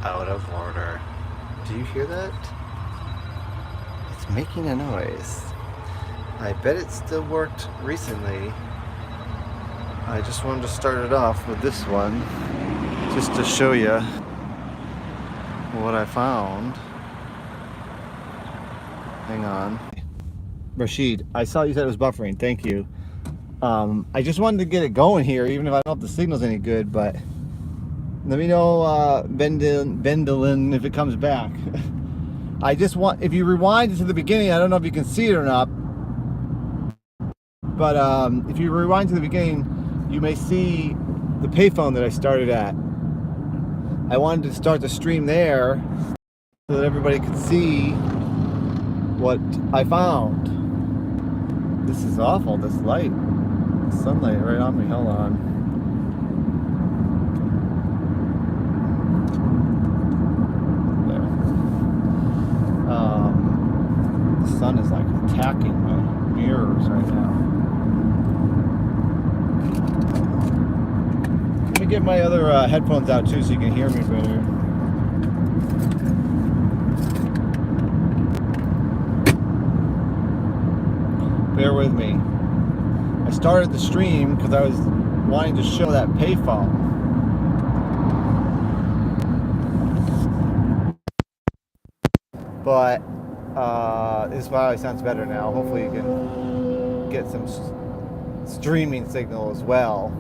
Out of order. Do you hear that? It's making a noise. I bet it still worked recently. I just wanted to start it off with this one just to show you what I found. Hang on. Rashid, I saw you said it was buffering. Thank you. I just wanted to get it going here, even if I don't know if the signal's any good, but let me know, Bendelin, if it comes back. I just want, if you rewind to the beginning, I don't know if you can see it or not, but if you rewind to the beginning, you may see the payphone that I started at. I wanted to start the stream there so that everybody could see what I found. This is awful, this light. The sunlight right on me, hold on. The sun is like attacking my mirrors right now. Let me get my other headphones out too so you can hear me better. Bear with me. I started the stream because I was wanting to show that payphone. But this probably sounds better now. Hopefully you can get some streaming signal as well.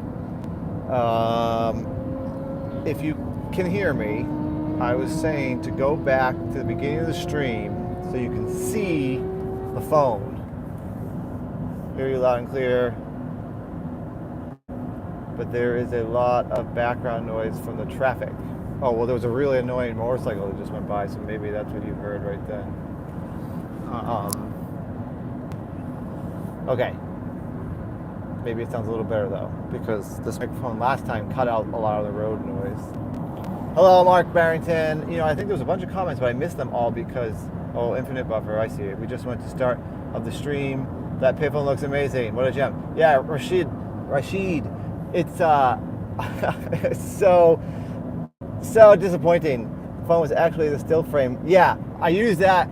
If you can hear me, I was saying to go back to the beginning of the stream so you can see the phone. Hear you loud and clear. But there is a lot of background noise from the traffic. Oh, well, there was a really annoying motorcycle that just went by, so maybe that's what you heard right then. Okay. Maybe it sounds a little better, though, because this microphone last time cut out a lot of the road noise. Hello, Mark Barrington. You know, I think there was a bunch of comments, but I missed them all because, oh, infinite buffer, I see it. We just went to start of the stream. That payphone looks amazing. What a gem. Yeah, Rashid, it's so disappointing. The phone was actually the still frame. Yeah, I used that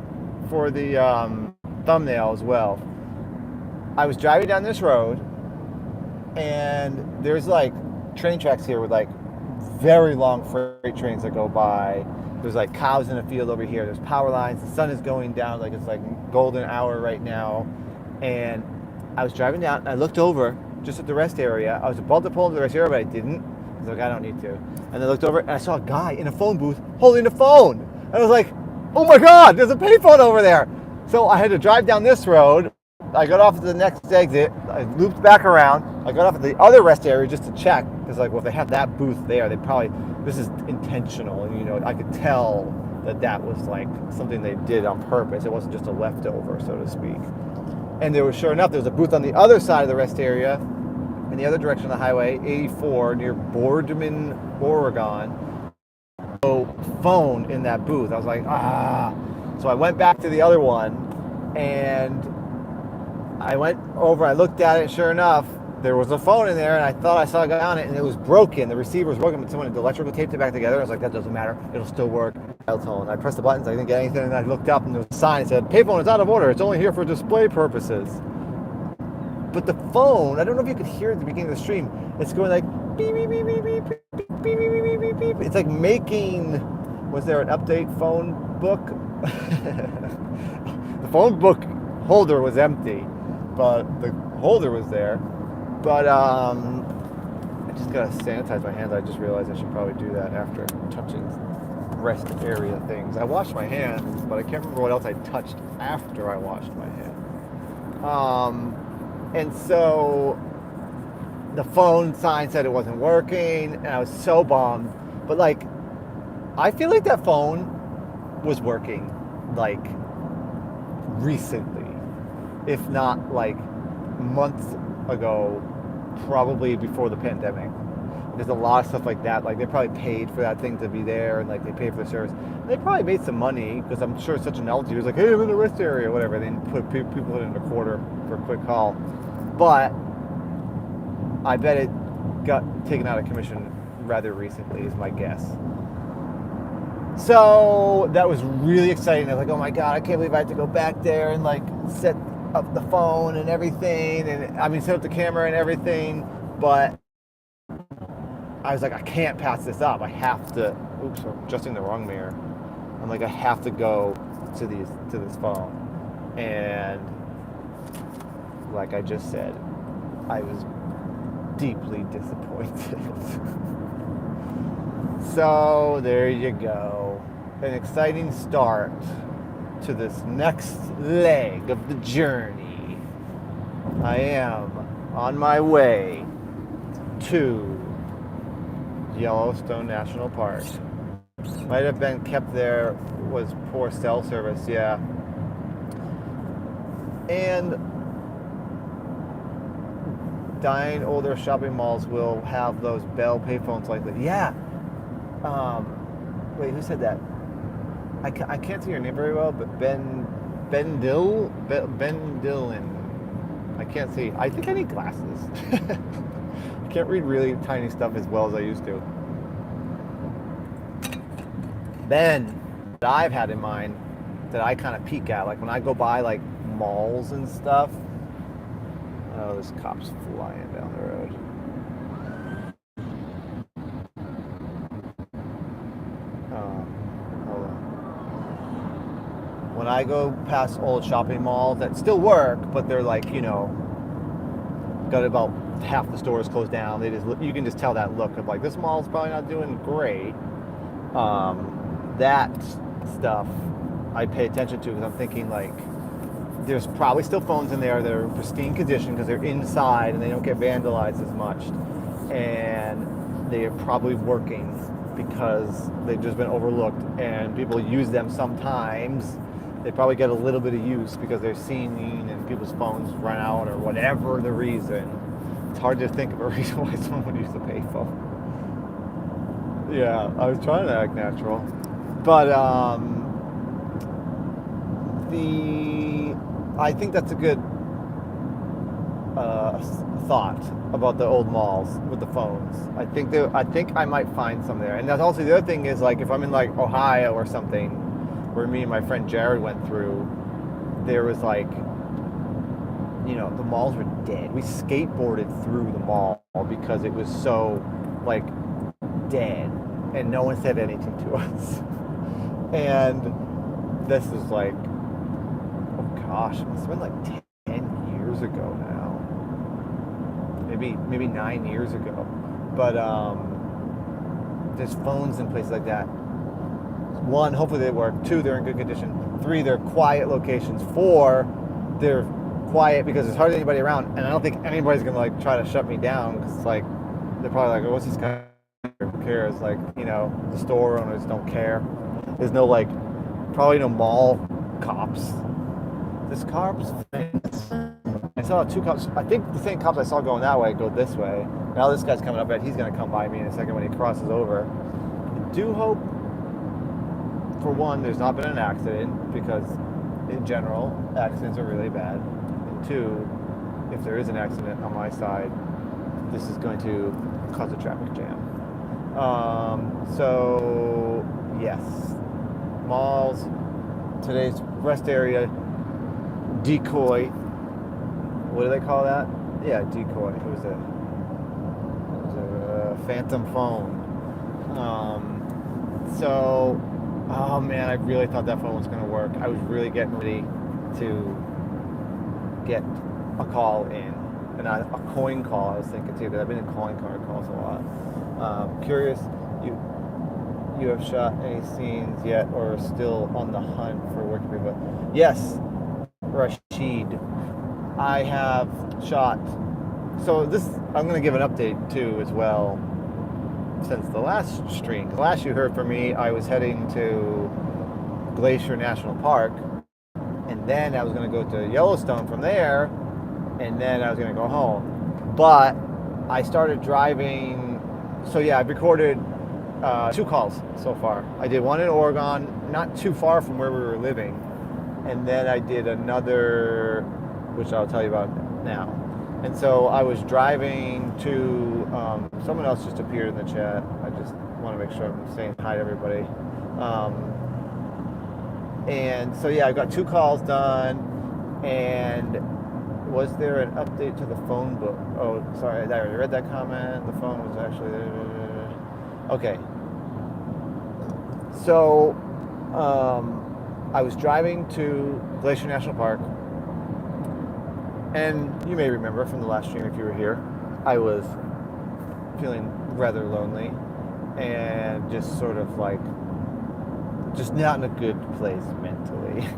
for the thumbnail as well. I was driving down this road, and there's like train tracks here with like very long freight trains that go by. There's like cows in a field over here. There's power lines. The sun is going down like it's like golden hour right now. And I was driving down, and I looked over just at the rest area. I was about to pull into the rest area, but I didn't. I was like, I don't need to. And I looked over, and I saw a guy in a phone booth holding the phone. And I was like, oh my God, there's a payphone over there. So I had to drive down this road. I got off at the next exit. I looped back around. I got off at the other rest area just to check. Because like, well, if they have that booth there, they probably, this is intentional. And you know, I could tell that that was like something they did on purpose. It wasn't just a leftover, so to speak. And there was, sure enough, there was a booth on the other side of the rest area, in the other direction of the highway, 84, near Boardman, Oregon. So, phone in that booth. I was like, ah. So I went back to the other one, and I went over, I looked at it, sure enough, there was a phone in there, and I thought I saw a guy on it, and it was broken. The receiver was broken, but someone had electrical taped it back together. I was like, that doesn't matter. It'll still work. Dial tone. I pressed the buttons. I didn't get anything, and I looked up, and there was a sign that said, payphone is out of order. It's only here for display purposes. But the phone, I don't know if you could hear it at the beginning of the stream. It's going like, beep, beep, beep, beep, beep, beep, beep, beep, beep, beep, beep. It's like making, was there an update phone book? The phone book holder was empty, but the holder was there. But I just gotta sanitize my hands. I just realized I should probably do that after touching rest area things. I washed my hands, but I can't remember what else I touched after I washed my hands. And so the phone sign said it wasn't working, and I was so bummed. But like, I feel like that phone was working like recently, if not like months ago, probably before the pandemic. There's a lot of stuff like that. Like, they probably paid for that thing to be there, and like they paid for the service. And they probably made some money, because I'm sure it's such a novelty. It was like, hey, I'm in the rest area, or whatever. They put people in a quarter for a quick call. But I bet it got taken out of commission rather recently, is my guess. So that was really exciting. I was like, oh my God, I can't believe I have to go back there and like set up the phone and everything. And I mean, set up the camera and everything. But I was like, I can't pass this up. I have to, oops, I'm adjusting the wrong mirror. I'm like, I have to go to this phone. And like I just said, I was deeply disappointed. So there you go. An exciting start to this next leg of the journey. I am on my way to Yellowstone National Park. Might have been kept there, was poor cell service, yeah. And dying older shopping malls will have those Bell payphones like that. Yeah. Wait, who said that? I can't see your name very well, but Ben Dillon. I can't see. I think I need glasses. I can't read really tiny stuff as well as I used to. Ben, that I've had in mind that I kind of peek at, like when I go by like malls and stuff. Oh, this cop's flying down the road. Hold on. When I go past old shopping malls that still work, but they're like, you know, got about half the stores closed down. They just, you can just tell that look of like, this mall's probably not doing great. That stuff I pay attention to because I'm thinking like, there's probably still phones in there that are in pristine condition because they're inside and they don't get vandalized as much. And they are probably working because they've just been overlooked and people use them sometimes. They probably get a little bit of use because they're seen and people's phones run out or whatever the reason. It's hard to think of a reason why someone would use a payphone. Yeah, I was trying to act natural. But I think that's a good thought about the old malls with the phones. I think I might find some there. And that's also the other thing is like if I'm in like Ohio or something, where me and my friend Jared went through, there was like, you know, the malls were dead. We skateboarded through the mall because it was so like dead, and no one said anything to us. And this is like, oh gosh, it must have been like 10 years ago now. Maybe 9 years ago. But there's phones in places like that. One, hopefully they work. Two, they're in good condition. Three, they're quiet locations. Four, they're quiet because there's hardly anybody around, and I don't think anybody's gonna like try to shut me down because it's like they're probably like, oh, what's this guy? Who cares? Like, you know, the store owners don't care. There's no like, probably no mall cops. This cops. I saw two cops. I think the same cops I saw going that way go this way. Now this guy's coming up, and he's gonna come by me in a second when he crosses over. I do hope, for one, there's not been an accident because, in general, accidents are really bad. And two, if there is an accident on my side, this is going to cause a traffic jam. So, yes, malls, today's rest area, decoy. What do they call that? Yeah, decoy. It was a phantom phone. So, oh man, I really thought that phone was going to work. I was really getting ready to get a call in, and a coin call. I was thinking too, because I've been in calling card calls a lot. Curious, you have shot any scenes yet, or are still on the hunt for working people? Yes, Rashid, I have shot. So this, I'm going to give an update too as well. Since the last stream, because last you heard from me, I was heading to Glacier National Park, and then I was going to go to Yellowstone from there, and then I was going to go home. But I started driving, so yeah, I've recorded 2 calls so far. I did one in Oregon, not too far from where we were living, and then I did another, which I'll tell you about now. And so I was driving to, someone else just appeared in the chat. I just want to make sure I'm saying hi to everybody. And so yeah, I got 2 calls done. And was there an update to the phone book? Oh, sorry, I already read that comment. The phone was actually okay. So I was driving to Glacier National Park, and you may remember from the last stream if you were here, I was feeling rather lonely and just sort of like just not in a good place mentally.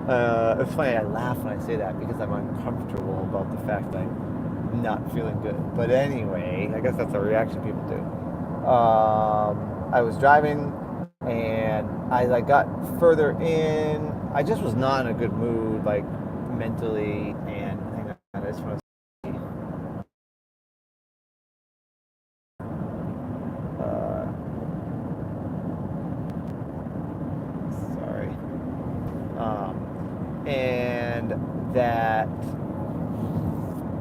It's funny, I laugh when I say that because I'm uncomfortable about the fact that I'm not feeling good. But anyway, I guess that's a reaction people do. I was driving and I like got further in. I just was not in a good mood, like mentally. And hang on, I just want to see. Sorry. And that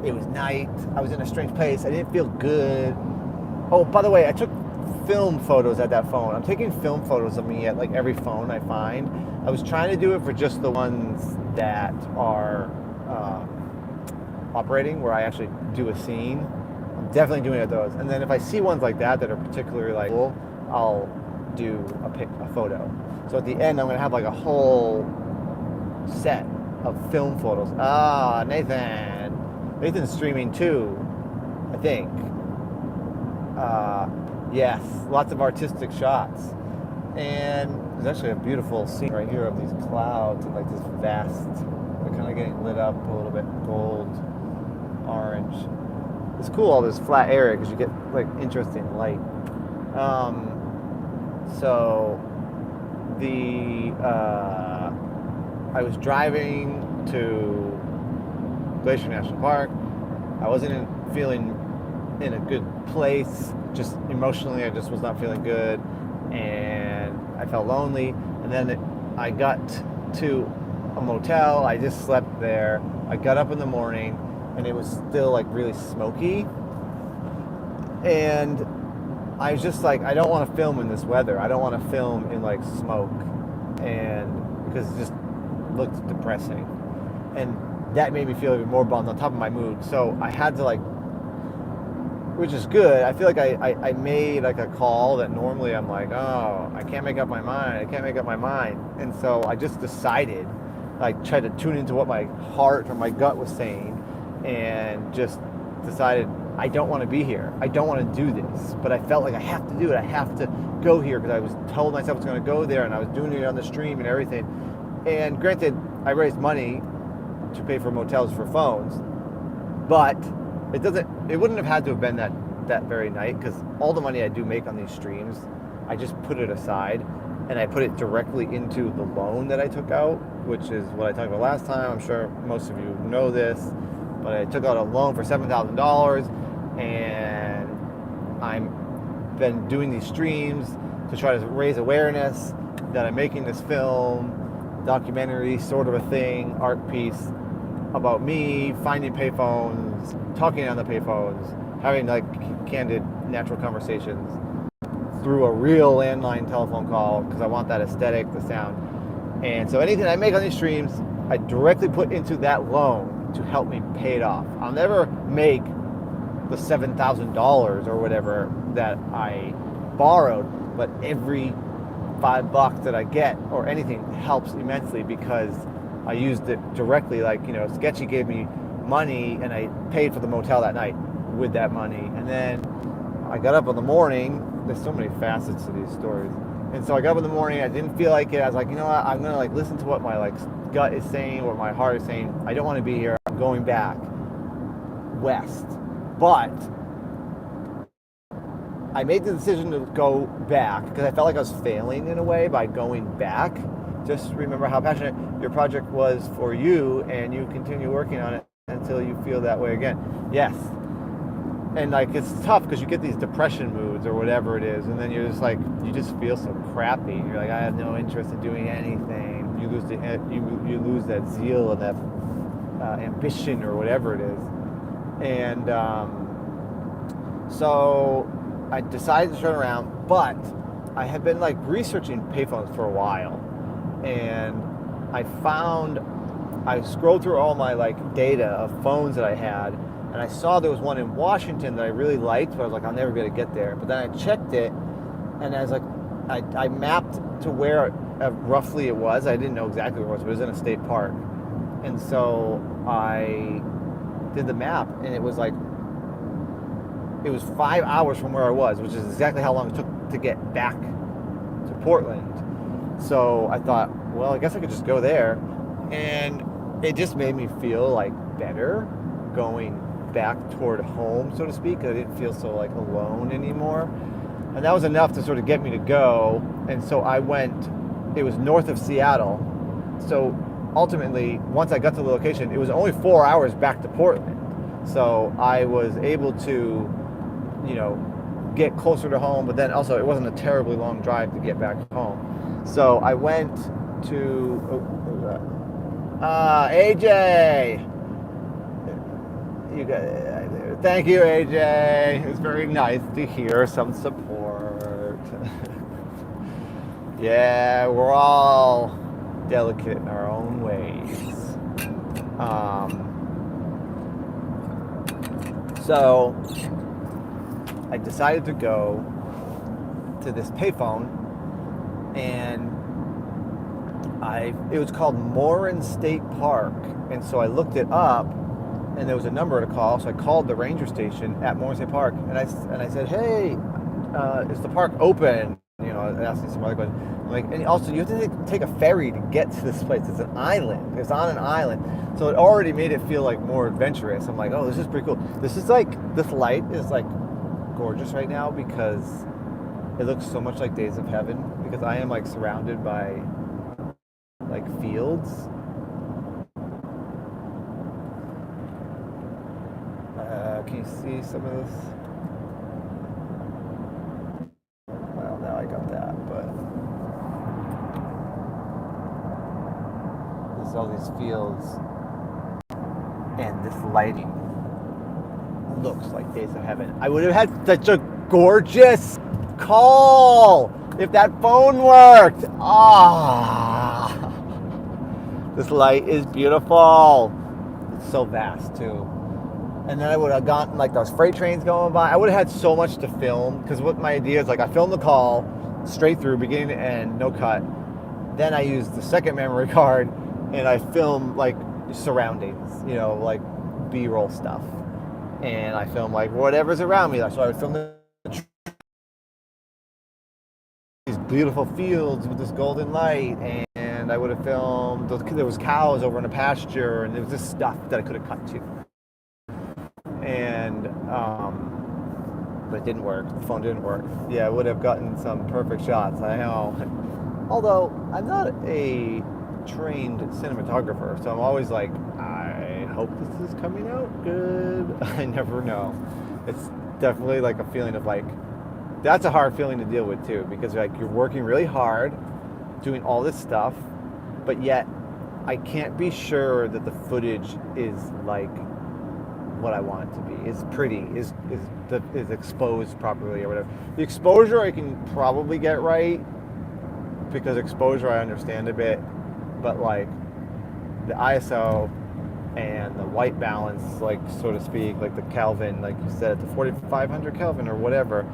it was night. I was in a strange place. I didn't feel good. Oh, by the way, I took film photos at that phone. I'm taking film photos of me at like every phone I find. I was trying to do it for just the ones that are operating, where I actually do a scene. I'm definitely doing it at those. And then if I see ones like that that are particularly like cool, I'll do a photo. So at the end, I'm gonna have like a whole set of film photos. Nathan's streaming too, I think. Yes, lots of artistic shots. And there's actually a beautiful scene right here of these clouds and like this vast, they're kind of getting lit up a little bit gold, orange. It's cool, all this flat area, because you get like interesting light. So I was driving to Glacier National Park. I wasn't feeling in a good place, just emotionally. I just was not feeling good, and I felt lonely. And then I got to a motel. I just slept there. I got up in the morning, and it was still like really smoky. And I was just like, I don't want to film in this weather. I don't want to film in like smoke, and because it just looked depressing, and that made me feel even more bummed on top of my mood. So I had to like, which is good. I feel like I made like a call that normally I'm like, oh, I can't make up my mind. And so I just decided, like, tried to tune into what my heart or my gut was saying, and just decided I don't want to be here. I don't want to do this, but I felt like I have to do it. I have to go here because I was told myself I was going to go there, and I was doing it on the stream and everything. And granted, I raised money to pay for motels for phones, but it wouldn't have had to have been that very night, because all the money I do make on these streams, I just put it aside and I put it directly into the loan that I took out, which is what I talked about last time. I'm sure most of you know this, but I took out a loan for $7,000, and I've been doing these streams to try to raise awareness that I'm making this film, documentary sort of a thing, art piece about me finding payphones, talking on the payphones, having like candid, natural conversations through a real landline telephone call, because I want that aesthetic, the sound. And so anything I make on these streams, I directly put into that loan to help me pay it off. I'll never make the $7,000 or whatever that I borrowed, but every $5 that I get or anything helps immensely, because I used it directly. Like, Sketchy gave me money and I paid for the motel that night with that money. And then I got up in the morning. There's so many facets to these stories. And so I got up in the morning, I didn't feel like it. I was like, you know what, I'm gonna like listen to what my like gut is saying, what my heart is saying. I don't want to be here. I'm going back west. But I made the decision to go back because I felt like I was failing in a way by going back. Just remember how passionate your project was for you, and you continue working on it until you feel that way again. Yes. And like, it's tough because you get these depression moods or whatever it is, and then you're just like, you just feel so crappy. You're like, I have no interest in doing anything. You lose that zeal and that ambition or whatever it is. And so I decided to turn around, but I had been like researching payphones for a while, and I scrolled through all my like data of phones that I had, and I saw there was one in Washington that I really liked, but I was like, I'll never be able to get there. But then I checked it, and I was like, I mapped to where roughly it was. I didn't know exactly where it was, but it was in a state park. And so I did the map, and it was 5 hours from where I was, which is exactly how long it took to get back to Portland. So I thought, well, I guess I could just go there. And it just made me feel like better going back toward home, so to speak. I didn't feel so like alone anymore. And that was enough to sort of get me to go. And so I went, it was north of Seattle. So ultimately, once I got to the location, it was only 4 hours back to Portland. So I was able to, get closer to home, but then also it wasn't a terribly long drive to get back home. So I went to, AJ! Thank you, AJ. It's very nice to hear some support. Yeah, we're all delicate in our own ways. So I decided to go to this payphone, and it was called Morin State Park, and so I looked it up, and there was a number to call. So I called the ranger station at Morin State Park, and I said, "Hey, is the park open?" Asking some other questions. I'm like, and also you have to take a ferry to get to this place. It's an island. It's on an island, so it already made it feel like more adventurous. I'm like, oh, this is pretty cool. This light is like gorgeous right now because it looks so much like Days of Heaven, because I am like surrounded by like fields. Can you see some of this? Well, now I got that, but there's all these fields, and this lighting looks like Days of Heaven. I would have had such a gorgeous call if that phone worked. This light is beautiful. It's so vast too. And then I would have gotten like those freight trains going by. I would have had so much to film, because what my idea is, like, I filmed the call straight through, beginning to end, no cut. Then I used the second memory card and I film like surroundings, like B-roll stuff. And I film like whatever's around me. So I would film these beautiful fields with this golden light, and I would have filmed, there was cows over in a pasture, and there was this stuff that I could have cut to. And but it didn't work. The phone didn't work. Yeah, I would have gotten some perfect shots, I know. Although I'm not a trained cinematographer, so I'm always like, I hope this is coming out good. I never know. It's definitely like a feeling of like, that's a hard feeling to deal with too, because like you're working really hard doing all this stuff, but yet I can't be sure that the footage is like what I want it to be, is pretty, is exposed properly or whatever. The exposure I can probably get right, because exposure I understand a bit, but like the ISO and the white balance, like, so to speak, like the Kelvin, like you said, the 4500 Kelvin or whatever.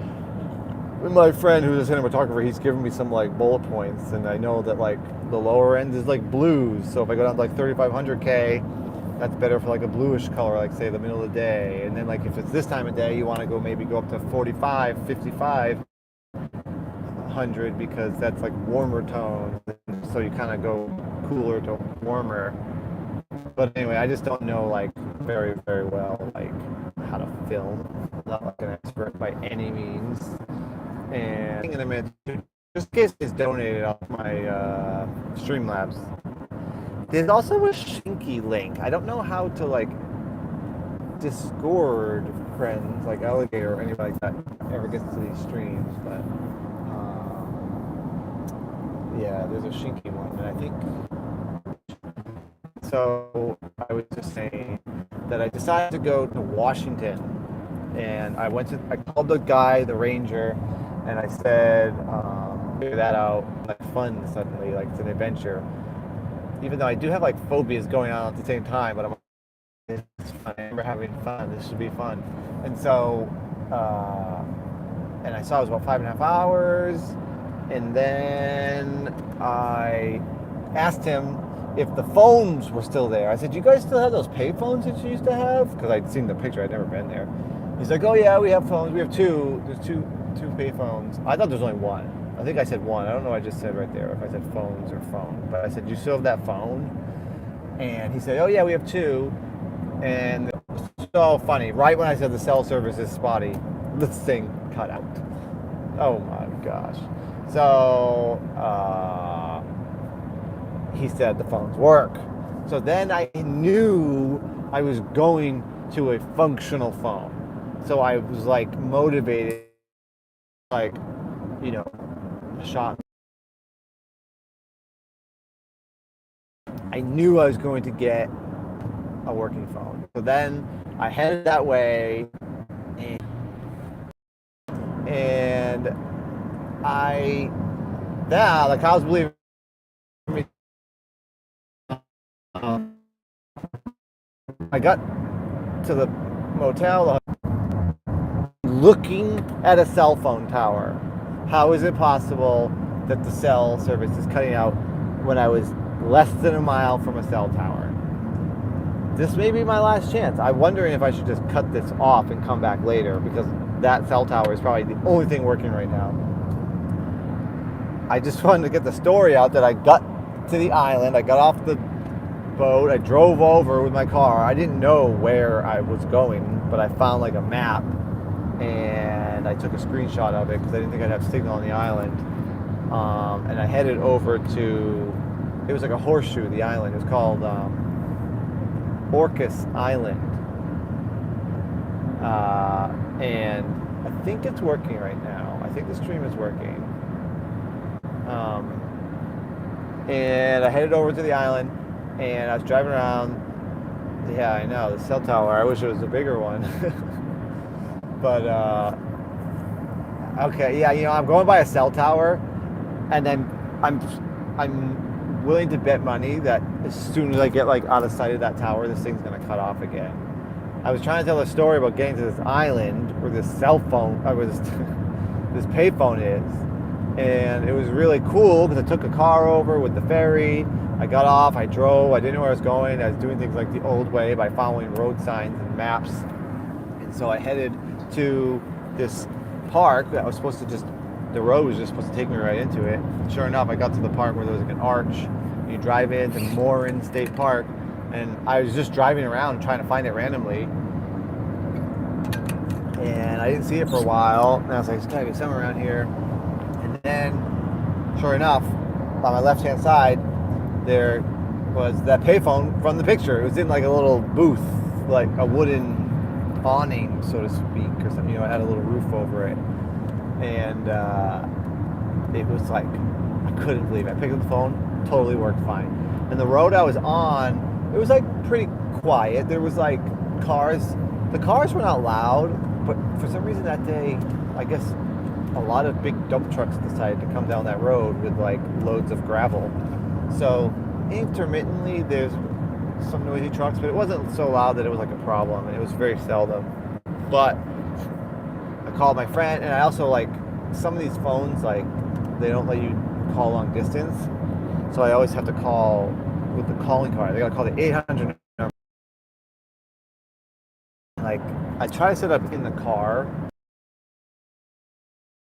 My friend who's a cinematographer, he's given me some like bullet points, and I know that like the lower end is like blues, so if I go down to like 3500K, that's better for like a bluish color, like say the middle of the day. And then like if it's this time of day, you want to maybe go up to 45, 5500, because that's like warmer tones. So you kind of go cooler to warmer. But anyway, I just don't know like very, very well like how to film. I'm not like an expert by any means. And in a minute, just in case it's donated off my Streamlabs. There's also a Shinky link. I don't know how to like Discord friends like Alligator or anybody like that ever gets to these streams, but yeah, there's a Shinky one, and I think so. I was just saying that I decided to go to Washington, and I called the guy, the ranger, and I said, figure that out. Like fun suddenly, like it's an adventure. Even though I do have like phobias going on at the same time, but I'm it's fun. I remember having fun. This should be fun. And so, and I saw it was about 5.5 hours. And then I asked him if the phones were still there. I said, "You guys still have those pay phones that you used to have?" Because I'd seen the picture. I'd never been there. He's like, "Oh yeah, we have phones. We have two. There's two pay phones." I thought there was only one. I think I said one. I don't know what I just said right there, if I said phones or phone. But I said, "You still have that phone?" And he said, "Oh yeah, we have two." And it was so funny. Right when I said the cell service is spotty, this thing cut out. Oh my gosh. So he said the phones work. So then I knew I was going to a functional phone. So I was like motivated, like, you know, shot. I knew I was going to get a working phone. So then I headed that way, and the cows believe me. I got to the motel looking at a cell phone tower. How is it possible that the cell service is cutting out when I was less than a mile from a cell tower? This may be my last chance. I'm wondering if I should just cut this off and come back later, because that cell tower is probably the only thing working right now. I just wanted to get the story out that I got to the island. I got off the boat. I drove over with my car. I didn't know where I was going, but I found like a map, and I took a screenshot of it because I didn't think I'd have signal on the island. And I headed over to, it was like a horseshoe, the island. It was called Orcas Island. And I think it's working right now. I think the stream is working. And I headed over to the island, and I was driving around. Yeah, I know, the cell tower. I wish it was a bigger one. But, okay, yeah, I'm going by a cell tower, and then I'm willing to bet money that as soon as I get like out of sight of that tower, this thing's gonna cut off again. I was trying to tell a story about getting to this island where this cell phone, or this payphone is. And it was really cool because I took a car over with the ferry. I got off, I drove, I didn't know where I was going. I was doing things like the old way by following road signs and maps. And so I headed to this park that was supposed to the road was just supposed to take me right into it. And sure enough, I got to the park where there was like an arch. And you drive into Morin State Park. And I was just driving around trying to find it randomly. And I didn't see it for a while. And I was like, there's gotta be somewhere around here. And then, sure enough, on my left-hand side, there was that payphone from the picture. It was in like a little booth, like a wooden awning, so to speak, or something. It had a little roof over it. And it was like, I couldn't believe it. I picked up the phone, totally worked fine. And the road I was on, it was like pretty quiet. There was like cars. The cars were not loud, but for some reason that day, I guess a lot of big dump trucks decided to come down that road with like loads of gravel. So intermittently there's some noisy trucks, but it wasn't so loud that it was like a problem, and it was very seldom. But I called my friend, and I also like some of these phones, like they don't let you call long distance, so I always have to call with the calling card. They gotta call the 800 number. Like I try to set up in the car.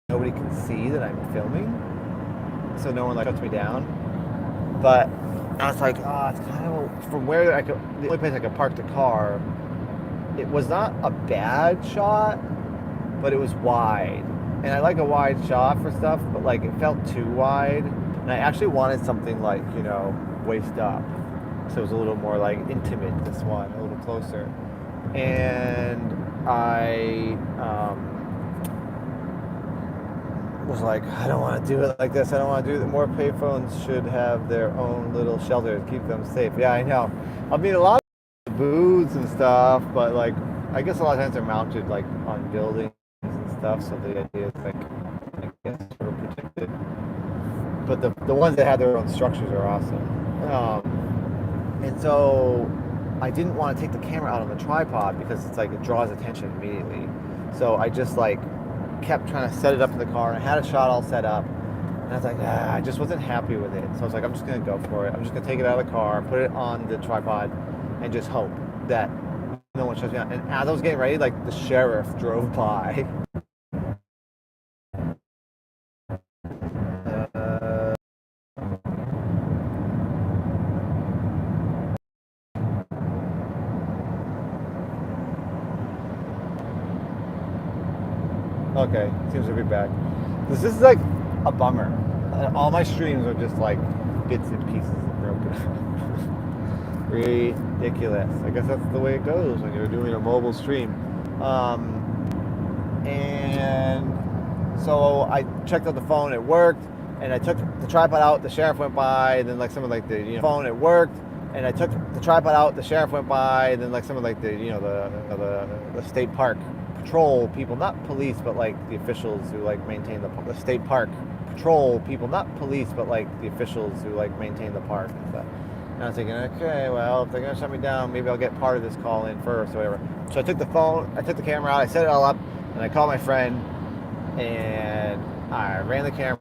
Nobody can see that I'm filming, so no one like shuts me down. But I was like, it's kind of from where the only place I could park the car. It was not a bad shot, but it was wide, and I like a wide shot for stuff, but like it felt too wide, and I actually wanted something like waist up, so it was a little more like intimate. This one a little closer, and I was like, I don't want to do it like this. I don't want to do it. More payphones should have their own little shelter to keep them safe. Yeah, I know. I mean, a lot of booths and stuff, but like, I guess a lot of times they're mounted like on buildings and stuff. So the idea is like, I guess, sort of protected. but the ones that have their own structures are awesome. And so I didn't want to take the camera out on the tripod because it's like it draws attention immediately. So I just like kept trying to set it up in the car, and I had a shot all set up, and I was like, I just wasn't happy with it. So I was like, I'm just gonna go for it. I'm just gonna take it out of the car, put it on the tripod, and just hope that no one shuts me down. And as I was getting ready, like the sheriff drove by. Okay, seems to be back. This is like a bummer. All my streams are just like bits and pieces of broken. Ridiculous. I guess that's the way it goes when you're doing a mobile stream. And so I checked out the phone, it worked, and I took the tripod out, the sheriff went by, and then like someone like the phone, it worked, and I took the tripod out, the sheriff went by, and then like someone like the the state park patrol people, not police, but like the officials who like maintain the state park patrol people, not police, but like the officials who like maintain the park and stuff. And I was thinking, okay, well, if they're gonna shut me down, maybe I'll get part of this call in first or whatever. So I took the phone, I took the camera out, I set it all up, and I called my friend, and I ran the camera.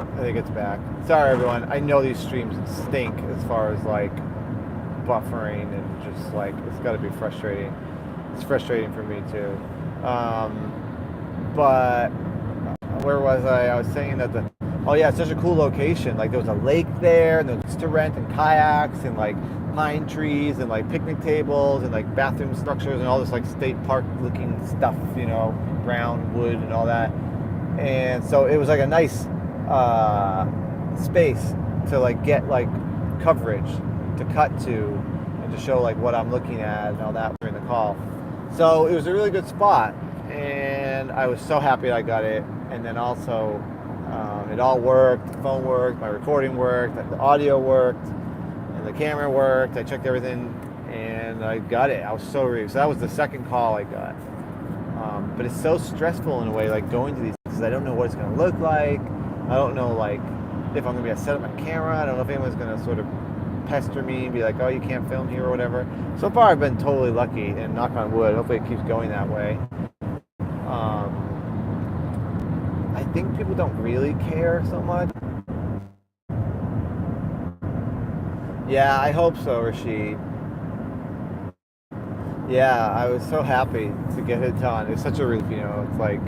I think it's back. Sorry everyone, I know these streams stink as far as like buffering and just like, it's gotta be frustrating. It's frustrating for me too. But where was I? I was saying that it's such a cool location. Like there was a lake there, and there was to rent, and kayaks, and like pine trees, and like picnic tables, and like bathroom structures, and all this like state park looking stuff, brown wood and all that. And so it was like a nice space to like get like coverage to cut to and to show like what I'm looking at and all that during the call. So it was a really good spot, and I was so happy I got it. And then also it all worked. The phone worked, my recording worked, the audio worked, and the camera worked. I checked everything and I got it. I was so relieved. So that was the second call I got. But it's so stressful in a way, like going to these places. I don't know what it's going to look like. I don't know like if I'm going to be able to set up my camera. I don't know if anyone's going to sort of pester me and be like, oh, you can't film here or whatever. So far I've been totally lucky, and knock on wood, hopefully it keeps going that way. I think people don't really care so much. Yeah, I hope so, Rashid. Yeah, I was so happy to get it done. It's such a relief, it's like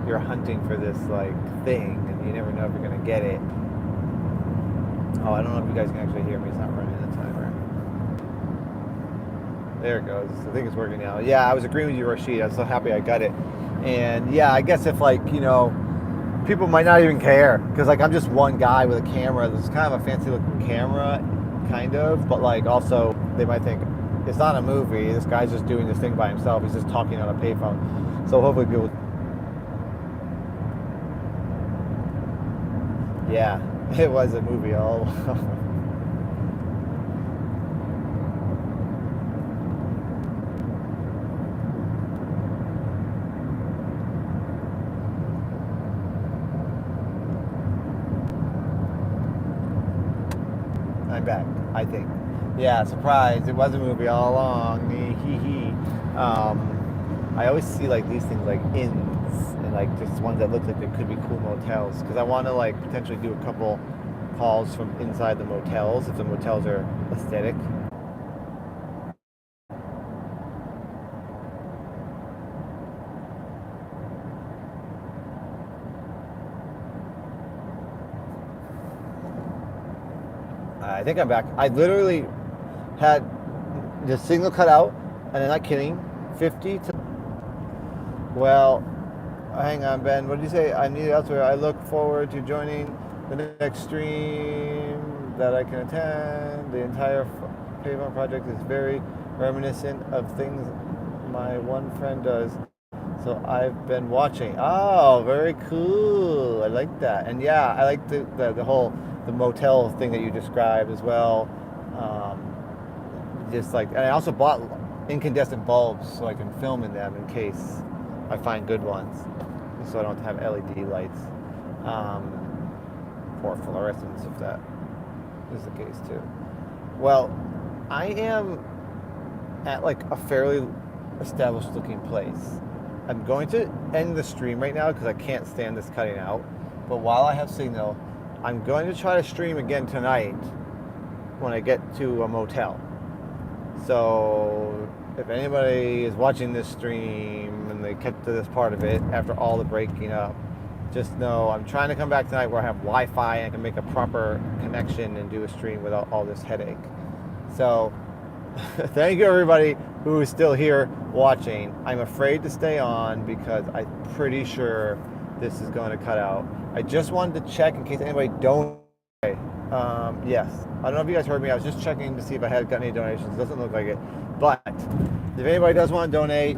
you're hunting for this like thing and you never know if you're gonna get it. Oh, I don't know if you guys can actually hear me. It's not running the timer. There it goes. I think it's working now. Yeah, I was agreeing with you, Rashid. I was so happy I got it. And yeah, I guess if like, people might not even care, because like I'm just one guy with a camera. This is kind of a fancy looking camera, kind of, but like also they might think it's not a movie. This guy's just doing this thing by himself. He's just talking on a payphone. So hopefully people. Yeah, it was a movie all. I'm back, I think. Yeah, surprise! It was a movie all along. I always see like these things like inns and like just ones that look like they could be cool motels, because I want to like potentially do a couple calls from inside the motels if the motels are aesthetic. I think I'm back. I literally had the signal cut out, and I'm not kidding, 50 to... Well, hang on, Ben. What did you say? I need it elsewhere. I look forward to joining the next stream that I can attend. The entire Pavement project is very reminiscent of things my one friend does. So I've been watching. Oh, very cool. I like that. And yeah, I like the whole the motel thing that you described as well. Just like, and I also bought incandescent bulbs so I can film in them in case I find good ones, so I don't have LED lights, or fluorescence if that is the case too. Well, I am at like a fairly established looking place. I'm going to end the stream right now because I can't stand this cutting out. But while I have signal, I'm going to try to stream again tonight when I get to a motel. So if anybody is watching this stream and they get to this part of it after all the breaking up, just know I'm trying to come back tonight where I have Wi-Fi and I can make a proper connection and do a stream without all this headache. So thank you everybody who is still here watching. I'm afraid to stay on because I'm pretty sure this is going to cut out. I just wanted to check in case anybody don't. Yes, I don't know if you guys heard me. I was just checking to see if I had got any donations. It doesn't look like it, but if anybody does want to donate,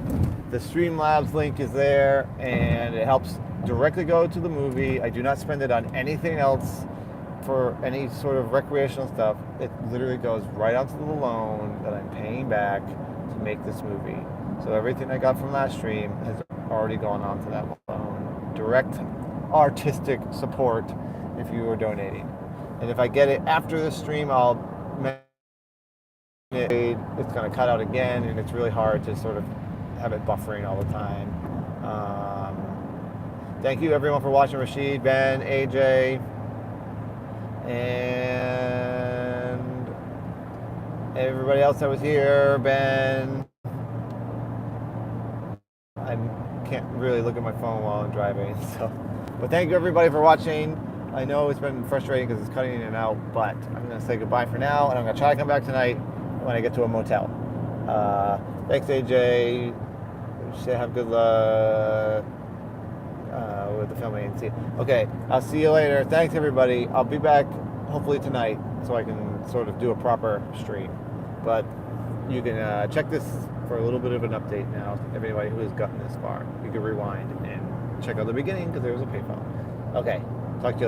the Streamlabs link is there and it helps directly go to the movie. I do not spend it on anything else for any sort of recreational stuff. It literally goes right onto the loan that I'm paying back to make this movie. So everything I got from last stream has already gone onto that loan. Direct artistic support if you are donating. And if I get it after the stream, I'll mention it. It's going to cut out again, and it's really hard to sort of have it buffering all the time. Thank you everyone for watching. Rashid, Ben, AJ, and everybody else that was here. Ben, I can't really look at my phone while I'm driving, so. But thank you everybody for watching. I know it's been frustrating because it's cutting in and out, but I'm going to say goodbye for now, and I'm going to try to come back tonight when I get to a motel. Thanks, AJ. Should have good luck with the filming. Okay, I'll see you later. Thanks, everybody. I'll be back hopefully tonight so I can sort of do a proper stream. But you can check this for a little bit of an update now. Everybody who has gotten this far, you can rewind and check out the beginning because there was a payphone. Okay, talk to you later.